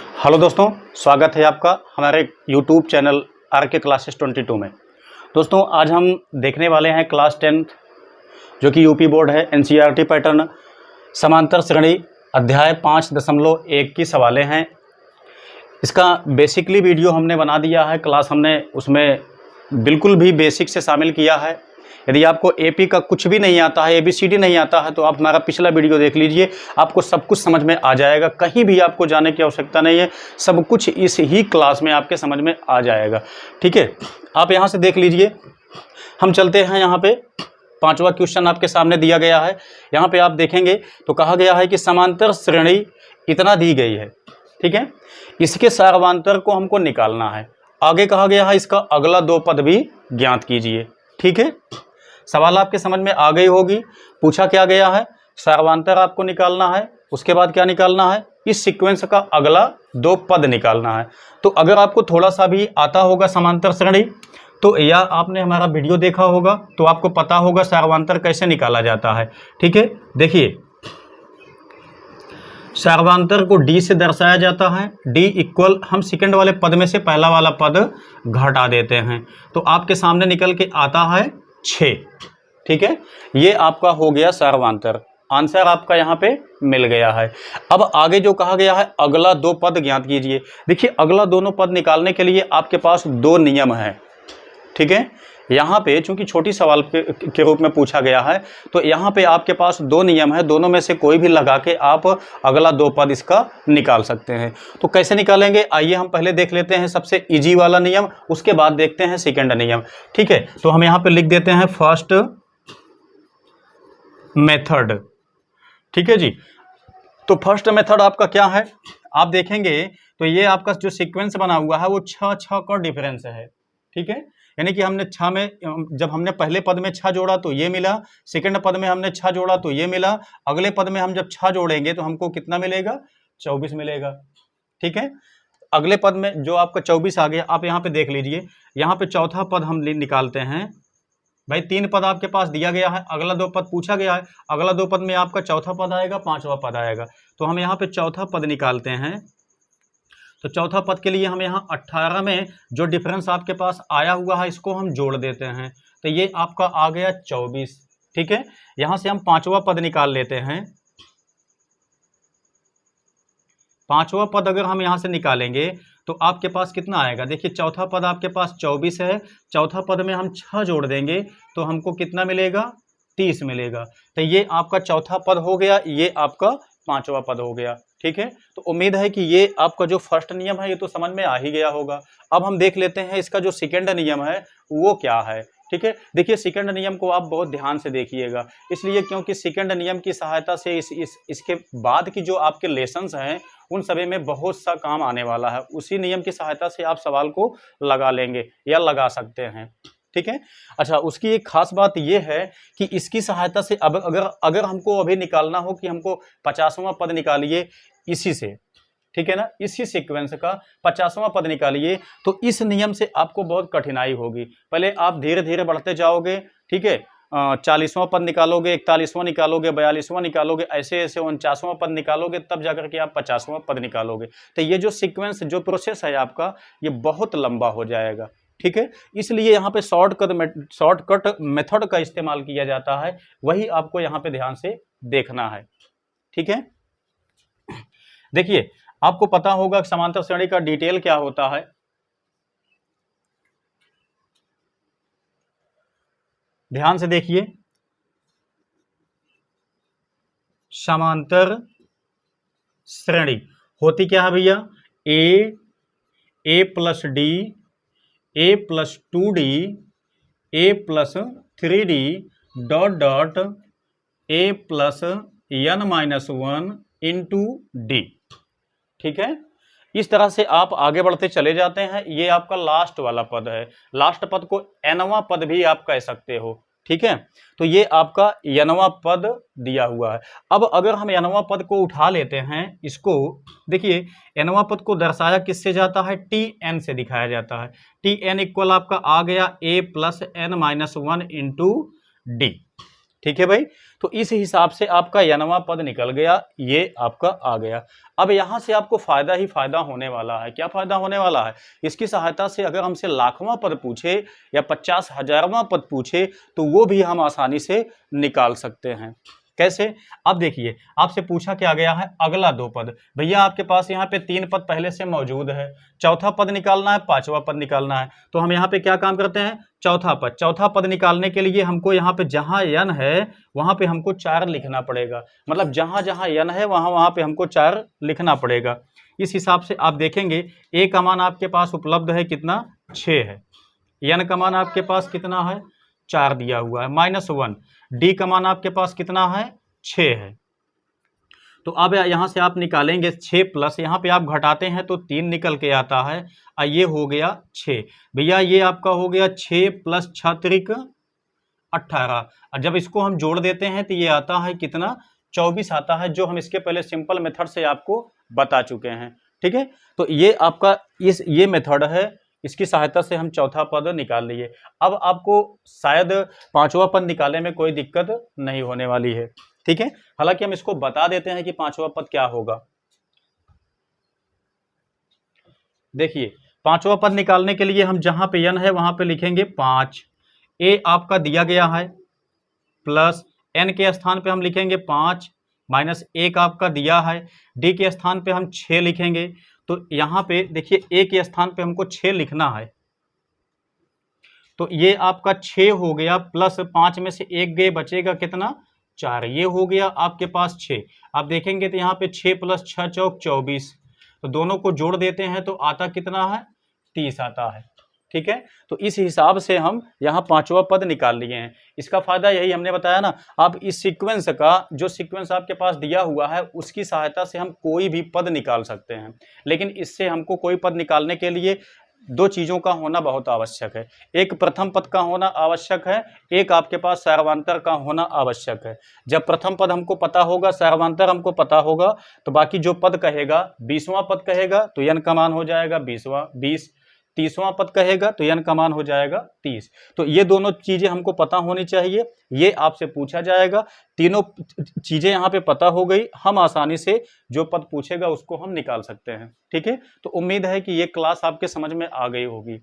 Hello दोस्तों, स्वागत है आपका हमारे यूट्यूब चैनल आर.के. क्लासेस 22 में। दोस्तों, आज हम देखने वाले हैं क्लास 10 जो कि यूपी बोर्ड है, एनसीईआरटी पैटर्न, समांतर श्रेणी अध्याय 5.1 की सवालें हैं। इसका बेसिकली वीडियो हमने बना दिया है, क्लास हमने उसमें बिल्कुल भी बेसिक से शामिल किया है। यदि आपको एपी का कुछ भी नहीं आता है, एबीसीडी नहीं आता है, तो आप हमारा पिछला वीडियो देख लीजिए, आपको सब कुछ समझ में आ जाएगा। कहीं भी आपको जाने की आवश्यकता नहीं है, सब कुछ इस ही क्लास में आपके समझ में आ जाएगा। ठीक है, आप यहाँ से देख लीजिए। हम चलते हैं यहाँ पे, 5वां क्वेश्चन आपके सामने दिया गया है। यहाँ पे आप देखेंगे तो कहा गया है कि समांतर श्रेणी इतना दी गई है, ठीक है, इसके सार्वधातुक को हमको निकालना है। आगे कहा गया है इसका अगला 2 पद भी ज्ञात कीजिए। ठीक है, सवाल आपके समझ में आ गई होगी। पूछा क्या गया है, सार्वधातुक आपको निकालना है, उसके बाद क्या निकालना है, इस सीक्वेंस का अगला 2 पद निकालना है। तो अगर आपको थोड़ा सा भी आता होगा समांतर श्रेणी, तो या आपने हमारा वीडियो देखा होगा तो आपको पता होगा सार्वधातुक कैसे निकाला जाता है। ठीक है, देखिए सार्वधातुक को डी से दर्शाया जाता है। डी इक्वल, हम सेकंड वाले पद में से पहला वाला पद घटा देते हैं, तो आपके सामने निकल के आता है 6। ठीक है, ये आपका हो गया सार्वधातुक। आंसर आपका यहाँ पे मिल गया है। अब आगे जो कहा गया है अगला 2 पद ज्ञात कीजिए। देखिए, अगला दोनों पद निकालने के लिए आपके पास 2 नियम है। ठीक है, यहाँ पे चूंकि छोटी सवाल के रूप में पूछा गया है, तो यहाँ पे आपके पास 2 नियम है, दोनों में से कोई भी लगा के आप अगला 2 पद इसका निकाल सकते हैं। तो कैसे निकालेंगे, आइए हम पहले देख लेते हैं सबसे इजी वाला नियम, उसके बाद देखते हैं सेकंड नियम। ठीक है, तो हम यहाँ पे लिख देते हैं फर्स्ट मेथड। ठीक है जी, तो फर्स्ट मेथड आपका क्या है, आप देखेंगे तो ये आपका जो सीक्वेंस बना हुआ है वो 6 का डिफरेंस है। ठीक है, यानी कि हमने 6 में, जब हमने पहले पद में 6 जोड़ा तो ये मिला, सेकंड पद में हमने 6 जोड़ा तो ये मिला, अगले पद में हम जब 6 जोड़ेंगे तो हमको कितना मिलेगा, 24 मिलेगा। ठीक है, अगले पद में जो आपका 24 आ गया, आप यहाँ पे देख लीजिए, यहाँ पे चौथा पद हम निकालते हैं। भाई 3 पद आपके पास दिया गया है, अगला 2 पद पूछा गया है, अगला 2 पद में आपका चौथा पद आएगा, 5वां पद आएगा, तो हम यहाँ पे चौथा पद निकालते हैं। तो चौथा पद के लिए हम यहाँ 18 में जो डिफरेंस आपके पास आया हुआ है इसको हम जोड़ देते हैं, तो ये आपका आ गया 24। ठीक है, यहाँ से हम 5वां पद निकाल लेते हैं। 5वां पद अगर हम यहाँ से निकालेंगे तो आपके पास कितना आएगा, देखिए चौथा पद आपके पास 24 है, चौथा पद में हम 6 जोड़ देंगे तो हमको कितना मिलेगा, 30 मिलेगा। तो ये आपका चौथा पद हो गया, ये आपका 5वां पद हो गया। ठीक है, तो उम्मीद है कि ये आपका जो फर्स्ट नियम है ये तो समझ में आ ही गया होगा। अब हम देख लेते हैं इसका जो सेकंड नियम है वो क्या है। ठीक है, देखिए सेकंड नियम को आप बहुत ध्यान से देखिएगा, इसलिए क्योंकि सेकंड नियम की सहायता से इसके बाद की जो आपके लेसन्स हैं उन सभी में बहुत सा काम आने वाला है। उसी नियम की सहायता से आप सवाल को लगा लेंगे या लगा सकते हैं। ठीक है, अच्छा, उसकी एक खास बात यह है कि इसकी सहायता से अब अगर हमको अभी निकालना हो कि हमको 50वां पद निकालिए इसी से, ठीक है ना, इसी सीक्वेंस का 50वां पद निकालिए, तो इस नियम से आपको बहुत कठिनाई होगी। पहले आप धीरे धीरे बढ़ते जाओगे। ठीक है, 40वां पद निकालोगे, 41वां निकालोगे, 42वां निकालोगे, ऐसे ऐसे 49वां पद निकालोगे, तब जाकर के आप 50वां पद निकालोगे। तो ये जो सीक्वेंस, जो प्रोसेस है आपका, ये बहुत लंबा हो जाएगा। ठीक है, इसलिए यहाँ पे शॉर्टकट मेथड का इस्तेमाल किया जाता है, वही आपको यहाँ पे ध्यान से देखना है। ठीक है, देखिए आपको पता होगा समांतर श्रेणी का डिटेल क्या होता है। ध्यान से देखिए, समांतर श्रेणी होती क्या है भैया, A plus D, A plus 2d, A plus 3d dot dot A plus n-1 into D. ठीक है, इस तरह से आप आगे बढ़ते चले जाते हैं। ये आपका लास्ट वाला पद है, लास्ट पद को nवां पद भी आप कह सकते हो। ठीक है, तो ये आपका nवां पद दिया हुआ है। अब अगर हम nवां पद को उठा लेते हैं, इसको देखिए, nवां पद को दर्शाया किससे जाता है, tn से दिखाया जाता है। tn इक्वल आपका आ गया a plus n-1 into D. ठीक है भाई। तो इस हिसाब से आपका n वां पद निकल गया, ये आपका आ गया। अब यहां से आपको फायदा ही फायदा होने वाला है। क्या फायदा होने वाला है? इसकी सहायता से अगर हमसे लाखवां पद पूछे या 50,000वां पद पूछे तो वो भी हम आसानी से निकाल सकते हैं। कैसे? अब देखिए, आपसे पूछा क्या गया है, अगला 2 पद। भैया आपके पास यहाँ पे 3 पद पहले से मौजूद है, चौथा पद निकालना है, 5वां पद निकालना है। तो हम यहाँ पे क्या काम करते हैं, चौथा पद निकालने के लिए हमको यहाँ पे जहां n है वहां पे हमको 4 लिखना पड़ेगा। मतलब जहां जहां n है वहां वहां पे हमको 4 लिखना पड़ेगा। इस हिसाब से आप देखेंगे a का मान आपके पास उपलब्ध है कितना, 6 है। n का मान आपके पास कितना है, 4 दिया हुआ है, -1। d का मान आपके पास कितना है, 6 है। तो अब यहां से आप निकालेंगे 6 प्लस, यहां पे आप घटाते हैं तो 3 निकल के आता है, और ये हो गया 6। भैया ये आपका हो गया 6 प्लस 6 त्रिक 18, और जब इसको हम जोड़ देते हैं तो ये आता है कितना, 24 आता है, जो हम इसके पहले सिंपल मेथड से आपको बता चुके हैं। ठीक है, तो ये आपका ये मेथड है, इसकी सहायता से हम चौथा पद निकाल लिए। अब आपको शायद 5वां पद निकालने में कोई दिक्कत नहीं होने वाली है। ठीक है, हालांकि हम इसको बता देते हैं कि 5वां पद क्या होगा। देखिए, 5वां पद निकालने के लिए हम जहां पे n है वहां पे लिखेंगे 5। a आपका दिया गया है, प्लस n के स्थान पे हम लिखेंगे 5, माइनस 1 आपका दिया है, d के स्थान पे हम 6 लिखेंगे। तो यहां पे देखिए a के स्थान पे हमको 6 लिखना है, तो ये आपका 6 हो गया, प्लस 5 में से 1 गए, बचेगा कितना, 4। ये हो गया आपके पास 6। आप देखेंगे तो यहाँ पे 6 प्लस 6 चौक 24, तो दोनों को जोड़ देते हैं तो आता कितना है, 30 आता है। ठीक है, तो इस हिसाब से हम यहाँ 5वां पद निकाल लिए हैं। इसका फायदा यही हमने बताया ना, आप इस सीक्वेंस का, जो सीक्वेंस आपके पास दिया हुआ है उसकी सहायता से हम कोई भी पद निकाल सकते हैं। लेकिन इससे हमको कोई पद निकालने के लिए 2 चीजों का होना बहुत आवश्यक है। एक प्रथम पद का होना आवश्यक है, एक आपके पास सर्वांतर का होना आवश्यक है। जब प्रथम पद हमको पता होगा, सर्वांतर हमको पता होगा, तो बाकी जो पद कहेगा, 20वां पद कहेगा तो n का मान हो जाएगा 20, 30वां पद कहेगा तो n का मान हो जाएगा 30। तो ये दोनों चीजें हमको पता होनी चाहिए, ये आपसे पूछा जाएगा। तीनों चीजें यहाँ पे पता हो गई, हम आसानी से जो पद पूछेगा उसको हम निकाल सकते हैं। ठीक है, तो उम्मीद है कि ये क्लास आपके समझ में आ गई होगी।